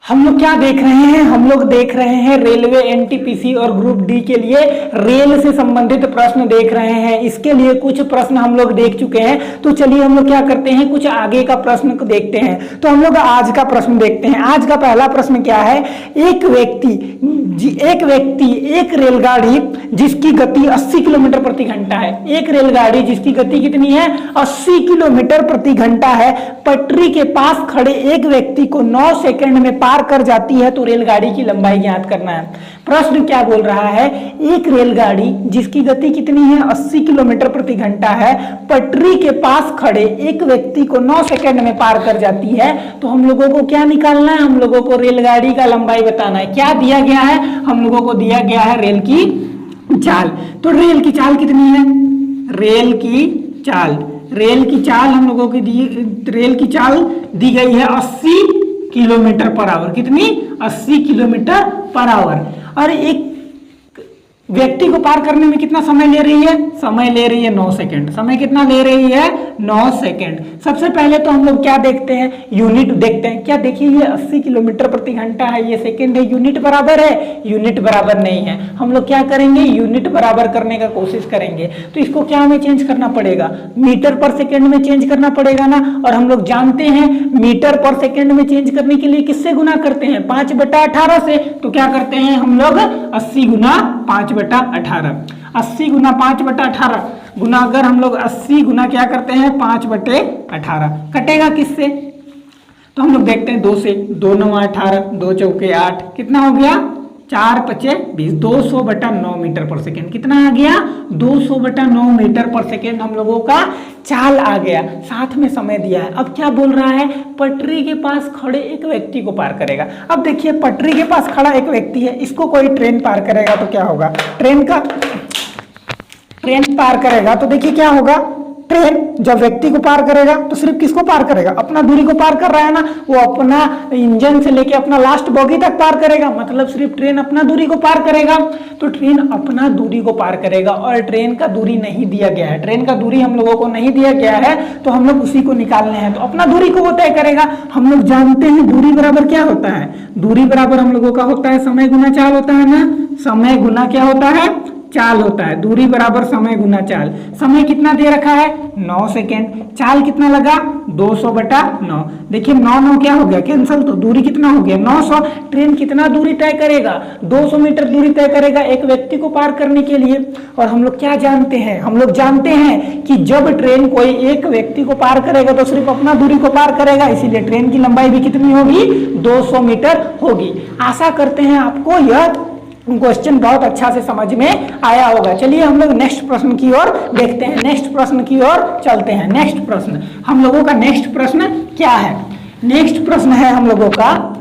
हम लोग क्या देख रहे हैं? हम लोग देख रहे हैं रेलवे एनटीपीसी और ग्रुप डी के लिए रेल से संबंधित प्रश्न देख रहे हैं। इसके लिए कुछ प्रश्न हम लोग देख चुके हैं, तो चलिए हम लोग क्या करते हैं, कुछ आगे का प्रश्न को देखते हैं। तो हम लोग आज का प्रश्न देखते हैं। आज का पहला प्रश्न क्या है? एक व्यक्ति एक रेलगाड़ी जिसकी गति 80 किलोमीटर प्रति घंटा है, एक रेलगाड़ी जिसकी गति कितनी है? 80 किलोमीटर प्रति घंटा है, पटरी के पास खड़े एक व्यक्ति को 9 सेकंड में पार कर जाती है, तो रेलगाड़ी की लंबाई ज्ञात करना है। प्रश्न क्या बोल रहा है? एक रेलगाड़ी जिसकी गति कितनी है? 80 किलोमीटर प्रति घंटा है, पटरी के पास खड़े एक व्यक्ति को 9 सेकंड में पार कर जाती है, तो हम लोगों को क्या निकालना है? हम लोगों को रेलगाड़ी का लंबाई बताना है। क्या दिया गया है? हम लोगों को दिया गया है रेल की चाल। तो रेल की चाल कितनी है? रेल की चाल हम लोगों की रेल की चाल दी गई है 80 किलोमीटर पर आवर। कितनी? 80 किलोमीटर पर आवर। और एक व्यक्ति को पार करने में कितना समय ले रही है? समय ले रही है 9 सेकंड। समय कितना ले रही है? 9 सेकंड। सबसे पहले तो हम लोग क्या देखते हैं? यूनिट देखते हैं। क्या देखिए, ये 80 किलोमीटर प्रति घंटा है, ये सेकंड है, यूनिट बराबर है? यूनिट बराबर नहीं है। हम लोग क्या करेंगे? यूनिट बराबर करने का कोशिश करेंगे। तो इसको क्या हमें चेंज करना पड़ेगा? मीटर पर सेकेंड में चेंज करना पड़ेगा ना। और हम लोग जानते हैं मीटर पर सेकेंड में चेंज करने के लिए किससे गुना करते हैं? 5/18 से। तो क्या करते हैं हम लोग? 80 गुना 5/18। 80 गुना 5/18 गुना, अगर हम लोग 80 गुना क्या करते हैं? 5/18 कटेगा किससे? तो हम लोग देखते हैं 2 से। 2 9 18, 2 चौके 8, कितना हो गया? 4 5 20, 200/9 मीटर पर सेकेंड। कितना आ गया? 200/9 मीटर पर सेकेंड हम लोगों का चाल आ गया। साथ में समय दिया है। अब क्या बोल रहा है? पटरी के पास खड़े एक व्यक्ति को पार करेगा। अब देखिए, पटरी के पास खड़ा एक व्यक्ति है, इसको कोई ट्रेन पार करेगा तो क्या होगा? ट्रेन पार करेगा तो देखिए क्या होगा? ट्रेन जब व्यक्ति को पार करेगा तो सिर्फ किसको पार करेगा? अपना दूरी को पार कर रहा है ना, वो अपना इंजन से लेके अपना लास्ट बोगी तक पार करेगा, मतलब सिर्फ ट्रेन अपना दूरी को पार करेगा। तो ट्रेन अपना दूरी को पार करेगा और ट्रेन का दूरी नहीं दिया गया है। ट्रेन का दूरी हम लोगों को नहीं दिया गया है, तो हम लोग उसी को निकालने हैं। तो अपना दूरी को वो तय करेगा। हम लोग जानते हैं दूरी बराबर क्या होता है? दूरी बराबर हम लोगों का होता है समय गुना चाल होता है ना। समय गुना क्या होता है? चाल होता है। दूरी बराबर समय गुना चाल। समय कितना दे रखा है? 9 सेकेंड। चाल कितना लगा? 200/9। देखिए 9 9 क्या हो गया? कैंसल। तो दूरी कितना हो गया? 900। ट्रेन कितना दूरी तय करेगा? 200 मीटर दूरी तय करेगा एक व्यक्ति को पार करने के लिए। और हम लोग क्या जानते हैं? हम लोग जानते हैं कि जब ट्रेन कोई एक व्यक्ति को पार करेगा तो सिर्फ अपना दूरी को पार करेगा, इसीलिए ट्रेन की लंबाई भी कितनी होगी? 200 मीटर होगी। आशा करते हैं आपको यह क्वेश्चन बहुत अच्छा से समझ में आया होगा। चलिए हम लोग नेक्स्ट प्रश्न की ओर देखते हैं, नेक्स्ट प्रश्न की ओर चलते हैं। नेक्स्ट प्रश्न हम लोगों का नेक्स्ट प्रश्न क्या है? नेक्स्ट प्रश्न है हम लोगों का,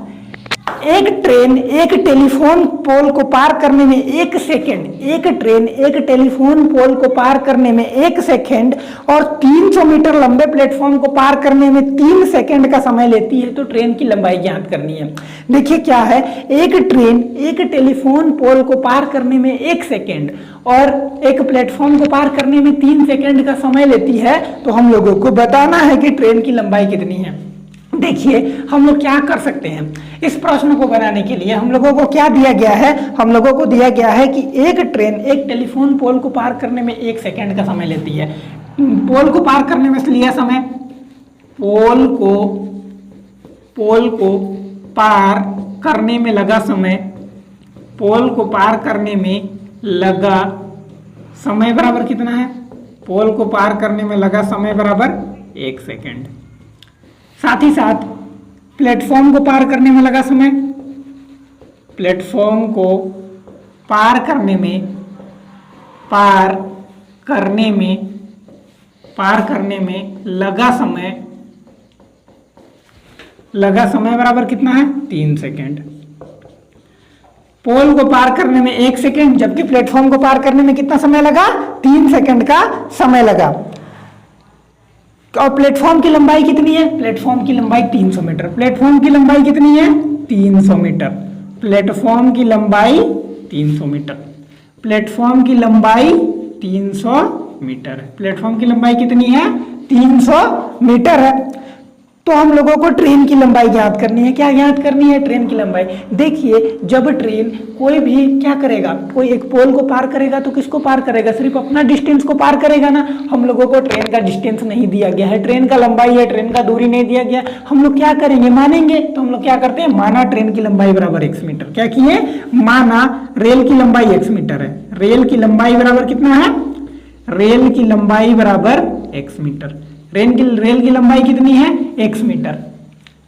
एक ट्रेन एक टेलीफोन पोल को पार करने में 1 सेकेंड, एक ट्रेन एक टेलीफोन पोल को पार करने में 1 सेकेंड और 300 मीटर लंबे प्लेटफॉर्म को पार करने में 3 सेकेंड का समय लेती है, तो ट्रेन की लंबाई ज्ञात करनी है। देखिए क्या है, एक ट्रेन एक टेलीफोन पोल को पार करने में 1 सेकेंड और एक प्लेटफॉर्म को पार करने में 3 सेकेंड का समय लेती है, तो हम लोगों को बताना है कि ट्रेन की लंबाई कितनी है। देखिए हम लोग क्या कर सकते हैं, इस प्रश्न को बनाने के लिए हम लोगों को क्या दिया गया है? हम लोगों को दिया गया है कि एक ट्रेन एक टेलीफोन पोल को पार करने में 1 सेकेंड का समय लेती है। पोल को पार करने में लिया समय, पोल को पार करने में लगा समय, पोल को पार करने में लगा समय बराबर कितना है? पोल को पार करने में लगा समय बराबर 1 सेकेंड। साथ ही साथ प्लेटफॉर्म को पार करने में लगा समय, प्लेटफॉर्म को पार करने में लगा समय बराबर कितना है? 3 सेकेंड। पोल को पार करने में 1 सेकेंड, जबकि प्लेटफॉर्म को पार करने में कितना समय लगा? 3 सेकेंड का समय लगा। और प्लेटफॉर्म की लंबाई कितनी है? प्लेटफॉर्म की लंबाई 300 मीटर। प्लेटफॉर्म की लंबाई कितनी है? 300 मीटर। प्लेटफॉर्म की लंबाई 300 मीटर। प्लेटफॉर्म की लंबाई 300 मीटर। प्लेटफॉर्म की लंबाई कितनी है? 300 मीटर है। तो हम लोगों को ट्रेन की लंबाई ज्ञात करनी है। क्या ज्ञात करनी है? ट्रेन की लंबाई। देखिए जब ट्रेन कोई भी क्या करेगा, कोई एक पोल को पार करेगा तो किसको पार करेगा? सिर्फ अपना डिस्टेंस को पार करेगा ना। हम लोगों को ट्रेन का डिस्टेंस नहीं दिया गया है, ट्रेन का लंबाई है, ट्रेन का दूरी नहीं दिया गया। हम लोग क्या करेंगे? मानेंगे। तो हम लोग क्या करते हैं? माना ट्रेन की लंबाई बराबर x मीटर। क्या किए? माना रेल की लंबाई x मीटर है। रेल की लंबाई बराबर कितना है? रेल की लंबाई बराबर x मीटर। रेल की लंबाई कितनी है? x metre.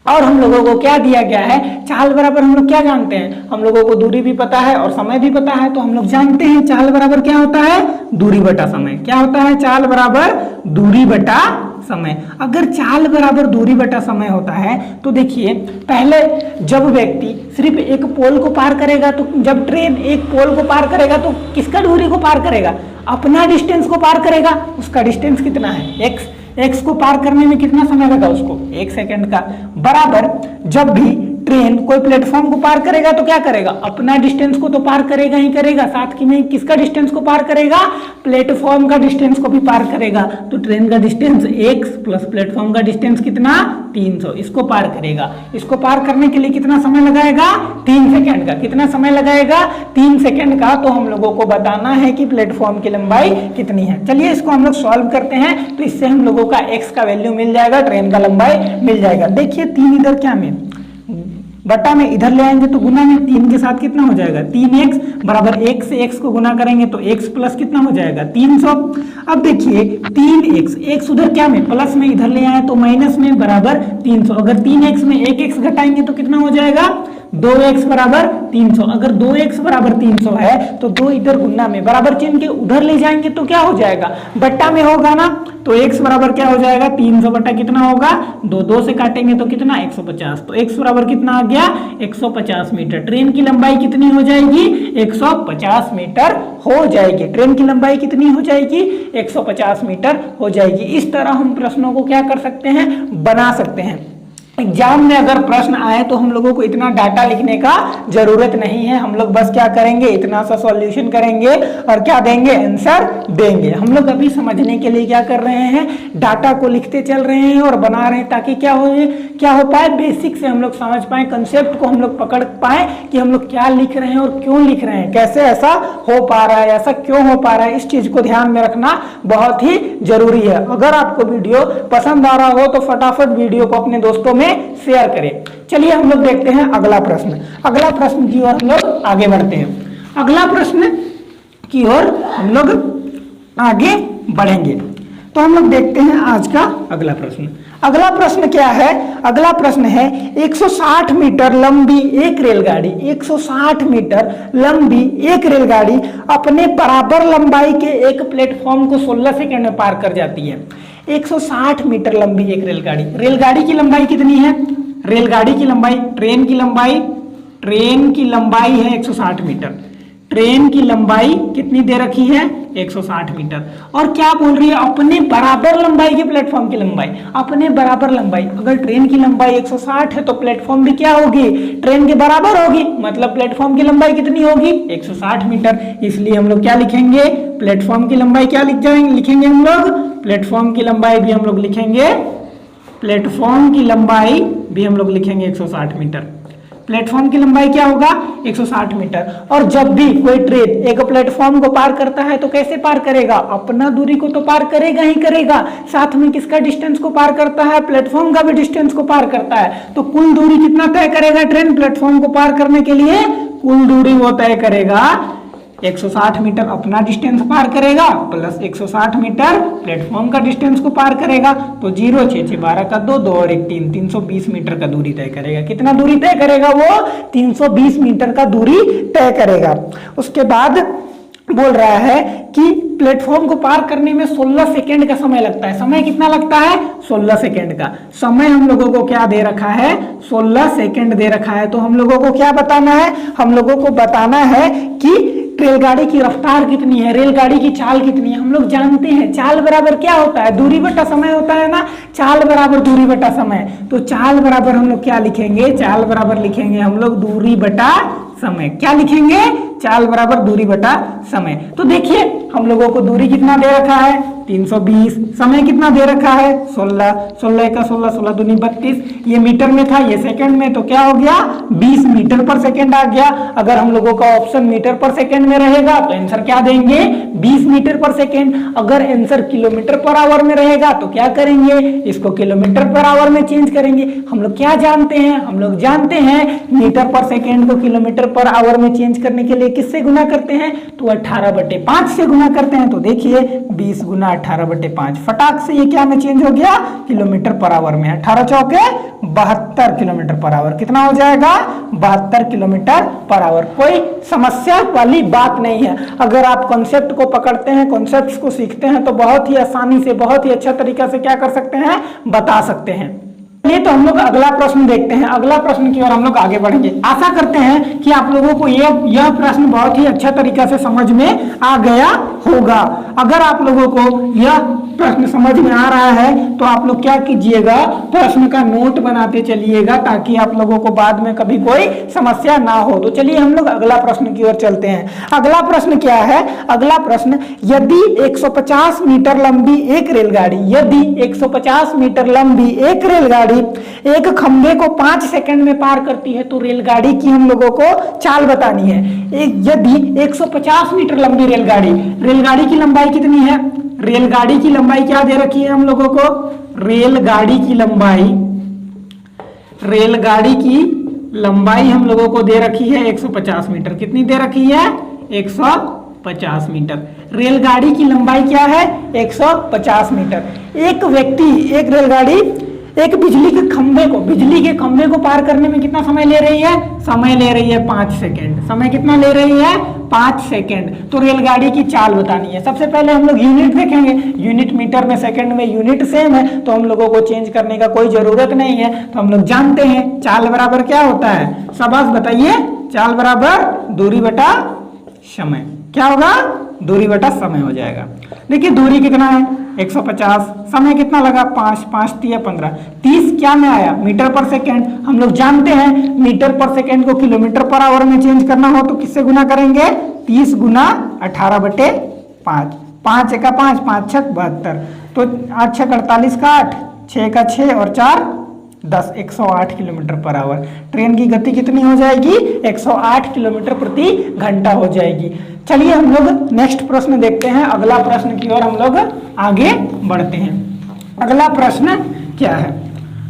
और हम लोगों को क्या दिया गया है? चाल बराबर हम लोग क्या जानते हैं? हम लोगों को दूरी भी पता है और समय भी पता है। तो हम लोग जानते हैं चाल बराबर क्या होता है? दूरी बटा समय। क्या होता है? चाल बराबर दूरी बटा समय। अगर चाल बराबर दूरी बटा समय होता है तो देखिए पहले जब व्यक्ति सिर्फ एक पोल को पार करेगा, तो जब ट्रेन एक पोल को पार करेगा तो किसका दूरी को पार करेगा? अपना डिस्टेंस को पार करेगा। उसका डिस्टेंस कितना है? x को पार करने में कितना समय लगा उसको? 1 सेकंड का। बराबर जब भी ट्रेन कोई प्लेटफॉर्म को पार करेगा तो क्या करेगा? अपना डिस्टेंस को तो पार करेगा ही करेगा, साथ ही में किसका डिस्टेंस को पार करेगा? प्लेटफॉर्म का डिस्टेंस को भी पार करेगा। तो ट्रेन का डिस्टेंस x प्लस प्लेटफॉर्म का डिस्टेंस कितना? 300। इसको पार करेगा। इसको पार करने के लिए कितना समय लगाएगा? 3 सेकंड का। कितना समय लगाएगा? 3 सेकंड का। तो हम लोगों को बताना है कि प्लेटफॉर्म की लंबाई कितनी है। चलिए इसको हम लोग सॉल्व करते हैं। तो इससे हम लोगों का x का वैल्यू मिल जाएगा, ट्रेन का लंबाई मिल जाएगा। देखिए 3 इधर क्या में बटा में इधर ले आएंगे तो गुना में 3 के साथ कितना हो जाएगा? 3x बराबर 1 से x को गुना करेंगे तो x प्लस कितना हो जाएगा? 300। अब देखिए 3x, x उधर क्या में प्लस में इधर ले आए तो माइनस में बराबर 300। अगर 3x में 1x घटाएंगे तो कितना हो जाएगा? 2x बराबर 300। अगर 2x बराबर 300 है तो 2 इधर गुना में बराबर चिन्ह के उधर ले जाएंगे तो क्या हो जाएगा? बट्टा में होगा ना। तो x बराबर क्या हो जाएगा? 300 बटा कितना होगा? 2 से काटेंगे तो कितना? 150। तो x बराबर कितना आ गया? 150 मीटर। ट्रेन की लंबाई कितनी हो जाएगी? 150 मीटर हो जाएगी। ट्रेन की लंबाई कितनी हो जाएगी? 150 मीटर हो जाएगी। इस तरह हम प्रश्नों को क्या कर सकते हैं? बना सकते हैं। एग्जाम में अगर प्रश्न आए तो हम लोगों को इतना डाटा लिखने का जरूरत नहीं है। हम लोग बस क्या करेंगे? इतना सा सॉल्यूशन करेंगे और क्या देंगे? आंसर देंगे। हम लोग अभी समझने के लिए क्या कर रहे हैं? डाटा को लिखते चल रहे हैं और बना रहे हैं ताकि क्या हो पाए? बेसिक से हम लोग समझ पाए, कंसेप्ट को हम लोग पकड़ पाए कि हम लोग क्या लिख रहे हैं और क्यों लिख रहे हैं, कैसे ऐसा हो पा रहा है, ऐसा क्यों हो पा रहा है। इस चीज को ध्यान में रखना बहुत ही जरूरी है। अगर आपको वीडियो पसंद आ रहा हो तो फटाफट वीडियो को अपने दोस्तों में शेयर करें। चलिए हम लोग देखते हैं अगला प्रश्न। अगला प्रश्न की ओर हम लोग आगे बढ़ते हैं। अगला प्रश्न की ओर हम लोग आगे बढ़ेंगे। तो हम लोग देखते हैं आज का अगला प्रश्न। अगला प्रश्न क्या है? अगला प्रश्न है 160 मीटर लंबी एक रेलगाड़ी, 160 मीटर लंबी एक रेलगाड़ी अपने बराबर लंबाई के एक प्लेटफॉर्म को 16 सेकंड में पार कर जाती है। 160 मीटर लंबी एक रेलगाड़ी। रेलगाड़ी की लंबाई कितनी है? रेलगाड़ी की लंबाई, ट्रेन की लंबाई है 160 मीटर। ट्रेन की लंबाई कितनी दे रखी है? 160 मीटर। और क्या बोल रही है? अपने बराबर लंबाई के प्लेटफॉर्म की लंबाई। अपने बराबर लंबाई, अगर ट्रेन की लंबाई 160 है तो प्लेटफॉर्म भी क्या होगी? ट्रेन के बराबर होगी। मतलब प्लेटफॉर्म की लंबाई कितनी होगी? 160 मीटर। इसलिए हम लोग क्या लिखेंगे? प्लेटफॉर्म की लंबाई क्या लिखेंगे हम लोग? प्लेटफॉर्म की लंबाई भी हम लोग लिखेंगे, प्लेटफॉर्म की लंबाई भी हम लोग लिखेंगे 160 मीटर। प्लेटफॉर्म की लंबाई क्या होगा? 160 मीटर। और जब भी कोई ट्रेन एक प्लेटफॉर्म को पार करता है तो कैसे पार करेगा? अपना दूरी को तो पार करेगा ही करेगा, साथ में किसका डिस्टेंस को पार करता है? प्लेटफॉर्म का भी डिस्टेंस को पार करता है। तो कुल दूरी कितना तय करेगा ट्रेन प्लेटफॉर्म को पार करने के लिए? कुल दूरी वो तय करेगा 160 मीटर अपना डिस्टेंस पार करेगा प्लस 160 मीटर प्लेटफॉर्म का डिस्टेंस को पार करेगा। तो 0 6 6 12 का 2 2 और 1 3 320 मीटर का दूरी तय करेगा। कितना दूरी तय करेगा? वो 320 मीटर का दूरी तय करेगा। उसके बाद बोल रहा है कि प्लेटफॉर्म को पार करने में 16 सेकेंड का समय लगता है। समय कितना लगता है? 16 सेकेंड का समय हम लोगों को क्या दे रखा है? 16 सेकेंड दे रखा है। तो हम लोगों को क्या बताना है? हम लोगों को बताना है कि रेलगाड़ी की रफ्तार कितनी है, रेलगाड़ी की चाल कितनी है। हम लोग जानते हैं चाल बराबर क्या होता है? दूरी बटा समय होता है ना। चाल बराबर दूरी बटा समय। तो चाल बराबर हम लोग क्या लिखेंगे? चाल बराबर लिखेंगे हम लोग दूरी बटा समय। क्या लिखेंगे? चाल बराबर दूरी बटा समय। तो देखिए हम लोगों को दूरी कितना दे रखा है? 320। समय कितना दे रखा है 16, 16 का 16, 16 दूनी 32। ये मीटर में था, ये सेकंड में, तो क्या हो गया 20 मीटर पर सेकंड आ गया। अगर हम लोगों का ऑप्शन मीटर पर सेकंड में रहेगा तो आंसर क्या देंगे 20 मीटर पर सेकंड। अगर आंसर किलोमीटर पर आवर में रहेगा तो क्या करेंगे, इसको किलोमीटर पर आवर में चेंज करेंगे। हम लोग क्या जानते हैं, हम लोग जानते हैं मीटर पर सेकंड को किलोमीटर पर आवर में चेंज करने के लिए किससे गुना करते हैं, तो 18/5 से गुना करते हैं। तो देखिए 20 गुना 18/5, फटाक से ये क्या में चेंज हो गया किलोमीटर पर आवर में। 18 चौके 72 किलोमीटर पर आवर। कितना हो जाएगा 72 किलोमीटर पर आवर। कोई समस्या वाली बात नहीं है। अगर आप कॉन्सेप्ट को पकड़ते हैं, कॉन्सेप्ट्स को सीखते हैं तो बहुत ही आसानी से, बहुत ही अच्छा तरीका से क्या कर सकते हैं, बता सकते हैं। ये तो हम लोग अगला प्रश्न देखते हैं। अगला प्रश्न की ओर हम लोग आगे बढ़ेंगे। आशा करते हैं कि आप लोगों को यह प्रश्न बहुत ही अच्छा तरीका से समझ में आ गया होगा। अगर आप लोगों को यह प्रश्न समझ में आ रहा है तो आप लोग क्या कीजिएगा, प्रश्न का नोट बनाते चलिएगा ताकि आप लोगों को बाद में कभी कोई समस्या ना हो। तो चलिए हम लोग अगला प्रश्न की ओर चलते हैं। अगला प्रश्न क्या है, अगला प्रश्न, यदि 150 मीटर लंबी एक रेलगाड़ी, यदि 150 मीटर लंबी एक रेलगाड़ी एक खंभे को 5 सेकंड में पार करती है तो रेलगाड़ी की हम लोगों को चाल बतानी है। यदि 150 मीटर लंबी रेलगाड़ी, रेलगाड़ी की लंबाई कितनी है, रेलगाड़ी की लंबाई क्या दे रखी है हम लोगों को, रेलगाड़ी की लंबाई, रेलगाड़ी की लंबाई हम लोगों को दे रखी है 150 मीटर। कितनी दे रखी है 150 मीटर। रेलगाड़ी की लंबाई क्या है 150 मीटर। एक व्यक्ति, एक रेलगाड़ी एक बिजली के खंभे को पार करने में कितना समय ले रही है, समय ले रही है 5 सेकंड। समय कितना ले रही है 5 सेकंड। तो रेलगाड़ी की चाल बतानी है। सबसे पहले हम लोग यूनिट देखेंगे, यूनिट मीटर में, सेकंड में यूनिट सेम है तो हम लोगों को चेंज करने का कोई जरूरत नहीं है। तो हम लोग जानते हैं चाल बराबर क्या होता है, शाबाश बताइए, चाल बराबर दूरी बटा समय। क्या होगा, दूरी बटा समय हो जाएगा। देखिए दूरी कितना है 150, समय कितना लगा 5, 5 × 15, 30 क्या में आया मीटर पर सेकंड। हम लोग जानते हैं मीटर पर सेकंड को किलोमीटर पर आवर में चेंज करना हो तो किससे गुना करेंगे, 30 गुना 18/5, 5 × 5, 5 × 6 72, तो 8 × 6 48 का 8, 6 का 6 और 4 10, 108 किलोमीटर पर आवर। ट्रेन की गति कितनी हो जाएगी 108 किलोमीटर प्रति घंटा हो जाएगी। चलिए हम लोग नेक्स्ट प्रश्न देखते हैं। अगला प्रश्न की ओर हम लोग आगे बढ़ते हैं। अगला प्रश्न क्या है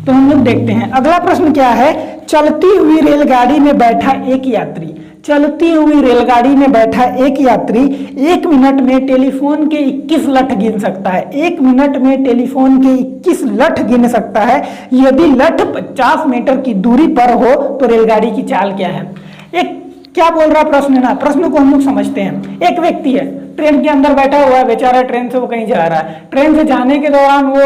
तो हम लोग देखते हैं। अगला प्रश्न क्या है, चलती हुई रेलगाड़ी में बैठा एक यात्री, चलती हुई रेलगाड़ी में बैठा एक यात्री 1 मिनट में टेलीफोन के 21 लठ गिन सकता है। 1 मिनट में टेलीफोन के 21 लठ गिन सकता है। यदि लठ 50 मीटर की दूरी पर हो तो रेलगाड़ी की चाल क्या है। एक क्या बोल रहा प्रश्न है ना, प्रश्न को हम लोग समझते हैं। एक व्यक्ति है, ट्रेन के अंदर बैठा हुआ है बेचारा, ट्रेन से वो कहीं जा रहा है। ट्रेन से जाने के दौरान वो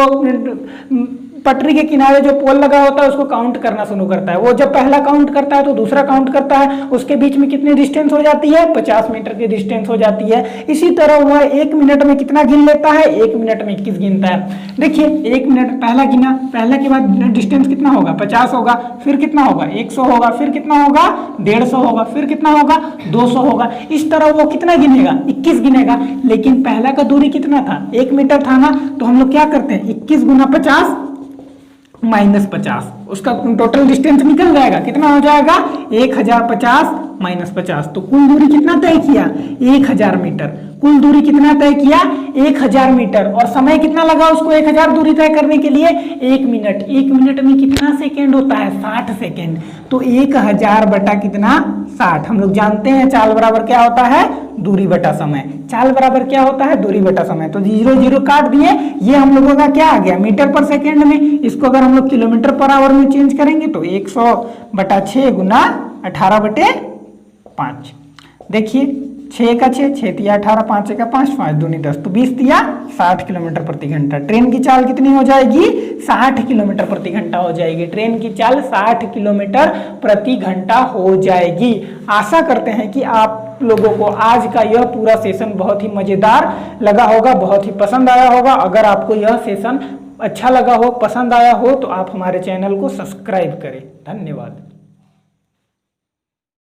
पटरी के किनारे जो पोल लगा होता है उसको काउंट करना शुरू करता है। वो जब पहला काउंट करता है तो दूसरा काउंट करता है, उसके बीच में कितनी डिस्टेंस हो जाती है 50 मीटर की डिस्टेंस हो जाती है। इसी तरह वह 1 मिनट में कितना गिन लेता है, 1 मिनट में 21 गिनता है। देखिए 1 मिनट पहला गिना, पहले के बाद डिस्टेंस कितना होगा 50 होगा, फिर कितना होगा 100 होगा, फिर कितना होगा 150 होगा, फिर कितना होगा 200 होगा। इस तरह वो कितना गिनेगा 21 गिनेगा। लेकिन पहला का दूरी कितना था 1 मीटर था ना, तो हम लोग क्या करते हैं 21 गुना 50 माइनस 50, उसका टोटल डिस्टेंस निकल जाएगा। कितना हो जाएगा 1050 माइनस 50, तो कुल दूरी कितना तय किया 1000 मीटर। कुल दूरी कितना तय किया 1000 मीटर। और समय कितना लगा उसको 1000 दूरी तय करने के लिए 1 मिनट। 1 मिनट में कितना सेकेंड होता है 60 सेकेंड। तो 1000 बटा कितना 60। हम लोग जानते हैं चाल बराबर क्या होता है दूरी बटा समय। चाल बराबर क्या होता है दूरी बटा समय। तो 0 0 काट दिए। ये हम लोगों का क्या आ गया मीटर पर सेकेंड में। इसको अगर हम लोग किलोमीटर पर आवर में चेंज करेंगे तो 100/6 गुना 18/5। देखिए 6 का 6, 6 तिया 18, 5 का 5, 5 दूनी 10, तो 20 तिया 60 किलोमीटर प्रति घंटा। ट्रेन की चाल कितनी हो जाएगी 60 किलोमीटर प्रति घंटा हो जाएगी। ट्रेन की चाल 60 किलोमीटर प्रति घंटा हो जाएगी। आशा करते हैं कि आप लोगों को आज का यह पूरा सेशन बहुत ही मजेदार लगा होगा, बहुत ही पसंद आया होगा। अगर आपको यह सेशन अच्छा लगा हो, पसंद आया हो, तो आप हमारे चैनल को सब्सक्राइब करें। धन्यवाद।